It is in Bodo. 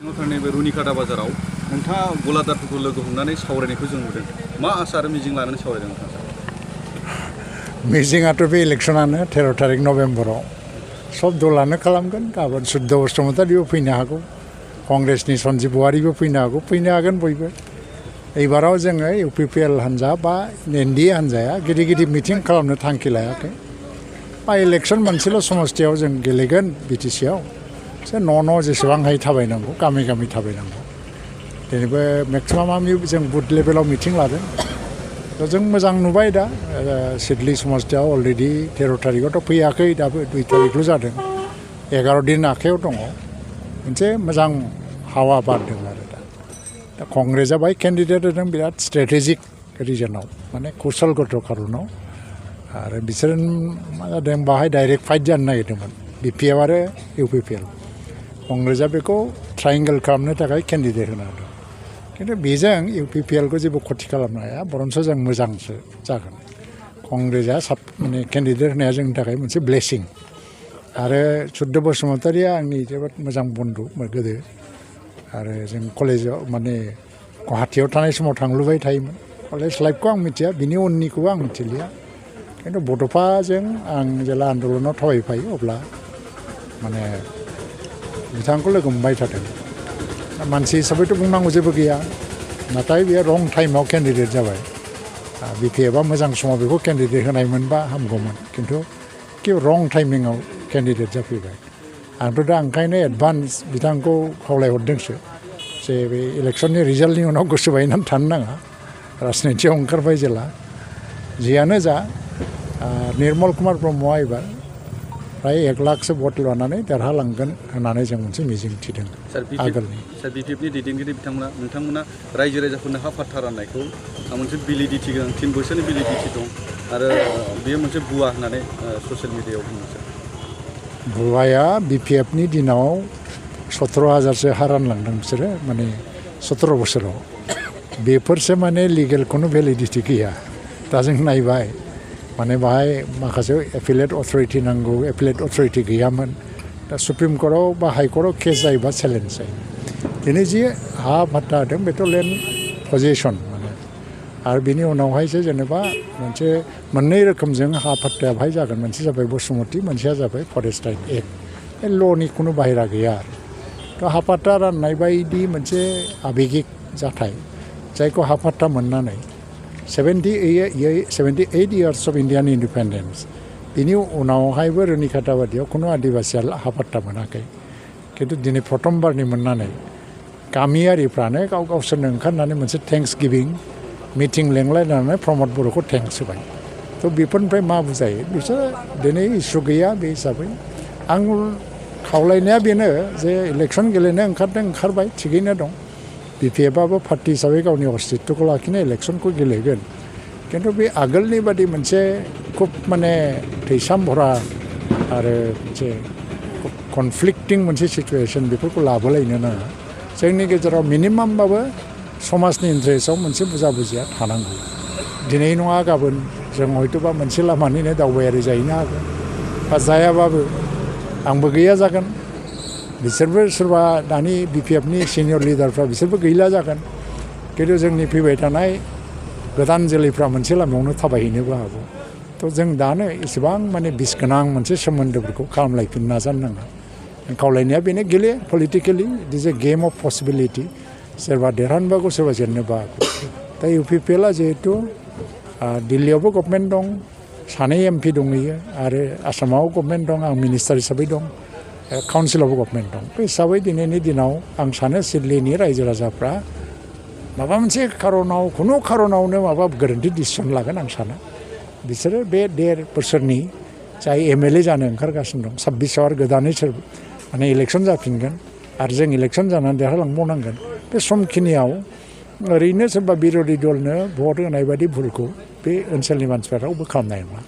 नैबे रुनिकाटा बाजाराव नोंथाङा गलादारफोरखौ लोगो हमनानै सावरायनायखौ जों नुदों मा आसा आरो मिजिं लानानै सावरायदों नोंथाङा? मिजिंआथ' बे इलेक्सनानो 13 तारिख नभेम्बराव सब दलानो खालामगोन गाबोन सुद्ध बसुमतारीबो फैनो हागौ कंग्रेसनि सन्जीब बहारिबो फैनो हागोन बयबो एबाराव जोङो इउपिपिएल हान्जा बा एनडिए हान्जाया गिदिर गिदिर मिटिं खालामनो थांखि लायाखै बा इलेक्सन मोनसेल' समस्थियाव जों गेलेगोन बिटिसिआव जे न' जेसेबां हायो थाबायनांगौ गामि गामि थाबायनांगौ दिनैबो मेक्सिमाम जों बुथ लेभेलाव मिटिं लादों थ' जों मोजां नुबाय दा सिडली समस्थियाव अलरेडि 13 तारिखआवथ' फैयाखै दाबो 2 तारिखल' जादों 11 दिन आखायाव दङ मोनसे मोजां हावा बारदों आरो दा कंग्रेसआ बाय केन्डिडेट होदों बिराद स्ट्रेटेजिक रिजनाव माने कौशलगत खारनाव आरो बिसोर मा जादों बाहाय डाइरेक्ट फाइट जानो नागिरदोंमोन बिपिएफ आरो इउपिपिएल कंग्रेसआ बेखौ ट्रायंगल खालामनो थाखाय केन्डिडेट होनो हादों खिन्थु बेजों इउपिपिएलखौ जेबो खथि खालामनो हाया बरन्स जों मोजांसो जागोन कंग्रेसआ माने केन्डिडेट होनाया जोंनि थाखाय मोनसे ब्लेसिं आरो सुद्ध बसुमतारीया आंनि जोबोद मोजां बन्धु गोदो आरो जों कलेजाव माने गुवाहाटीयाव थानाय समाव थांलुबाय थायोमोन कलेज लाइफखौ आं मिथिया बिनि उननिखौबो आं मिथिलिया खिन्थु बड'फाजों आं जेला आन्दलनाव थाबायफायो अब्ला माने बिथांखौ लोगो मोनबाय थादों मानसि हिसाबैथ' बुंनांगौ जेबो गैया नाथाय बेयो रं टाइमाव केन्डिडेट जाबाय बिपिएफआ मोजां समाव बेखौ केन्डिडेट होनाय मोनबा हामगौमोन खिन्थु रं टाइमिंआव केन्डिडेट जाफैबाय आंथ' दा ओंखायनो एडभान्स बिथांखौ खावलायहरदोंसो जे बे इलेक्सननि रिजाल्टनि उनाव गोसो बायनानै थानो नाङा राजनितियाव ओंखारबाय जेला जियानो जा निर्मल कुमार ब्रह्मआ एबार फ्राय 1 लाखसो भट लानानै देरहालांगोन होननानै जों मोनसे मिजिं थिदों आगोलनि बिपिएफनि दैदेनगिरि नोंथांमोना रायजो राजाफोरनो हा फाट्टा राननायखौ मोनसे भेलिडिटि गोनां 3 बोसोरनि भेलिडिटि दं आरो बेयो मोनसे भुवा होननानै ससियेल मिडियायाव बुंदों भुवाया बिपिएफनि दिनाव 17,000सो हा रानलांदों बिसोरो माने 17 बोसोराव बेफोरसो माने लिगेलखौनो भेलिडिटि गैया दा जों नायबाय माने बाहाय माखासे एपिलेट अथरिटि नांगौ एपिलेट अथरिटि गैयामोन दा सुप्रिम कर्टआव बा हाइकर्टआव केस जायोबा चेलेन्ज जायो दिनै जि हा फाट्टा होदों बेथ' लेन्ड पजेसन माने आरो बिनि उनावहायसो जेनेबा मोनसे मोननै रोखोमजों हा फाट्टाया बाहाय जागोन मोनसे जाबाय बसुमति मोनसेया जाबाय फरेस्ट राइट एक्ट बे ल'नि खुनु बाहेरा गैया आरो थ' हा फाट्टा राननाय बायदि मोनसे आबेगिक जाथाय जायखौ हा फाट्टा मोननानै 78 years of Indian independence बिनि उनावहायबो रुनिकाटा बादियाव खुनु आदिबासिया हा फाट्टा मोनाखै खिन्थु दिनै प्रथमबारनि मोननानै गामियारिफ्रानो गावसोरनो ओंखारनानै मोनसे थेंक्स गिभिं मिटिं लेंलायनानै प्रमद बर'खौ थेंक्स होबाय थ' बेफोरनिफ्राय मा बुजायो बिसोर दिनै इसु गैया बे हिसाबै आं खावलायनाया बेनो जे इलेक्सन गेलेनो ओंखारबाय थिगैनो दं बिपिएफआबो पार्टि हिसाबै गावनि अस्तित्वखौ लाखिनो इलेक्सनखौ गेलेगोन खिन्थु बे आगोलनि बादि मोनसे खुब माने थैसाम भरा आरो मोनसे कनफ्लिक्टिं मोनसे सिचुवेसन बेफोरखौ लाबोलायनो नाङा जोंनि गेजेराव मिनिमामबाबो समाजनि इन्ट्रेस्टआव मोनसे बुजाबुजिया थानांगौ दिनै नङा गाबोन जों हयथ'बा मोनसे लामानिनो दावबायारि जाहैनो हागोन बा जायाबाबो आंबो गैया जागोन बिसोरबो सोरबा दानि बिपिएफनि सिनियर लिडारफ्रा बिसोरबो गैला जागोन खिन्थु जोंनि फैबाय थानाय गोदान जोलैफ्रा मोनसे लामायावनो थाबायहैनोबो हागौ थ' जों दानो एसेबां माने बिस गोनां मोनसे सोमोन्दोफोरखौ खालामलायफिननो नाजानो नाङा खावलायनाया बेनो गेले politically it is a game of possibility सोरबा देरहानोबो सोरबा जेननोबो हागौ दा इउपिपिएलआ जिहेथु दिल्लीयावबो गभर्नमेन्ट दं 2 MP दंहैयो आरो आसामाव गभर्नमेन्ट दं आं मिनिस्टार हिसाबै दं काउन्सिलावबो गभर्नमेन्ट दं बे हिसाबै दिनैनि दिनाव आं सानो सिडलीनि रायजो राजाफ्रा माबा मोनसे खारनाव खुनु खारनावनो माबा गोरोन्थि डिसिसन लागोन आं साना बिसोरो बे 1.5 बोसोरनि जाय MLA जानो ओंखारगासिनो दं 26आव आरो गोदानै माने इलेक्सन जाफिनगोन आरो जों इलेक्सन जानानै देरहालांबावनांगोन बे समखिनियाव ओरैनो सोरबा बिरोधि दलनो भट होनाय बायदि भुलखौ बे ओनसोलनि मानसिफ्रा रावबो खालामनाय नङा।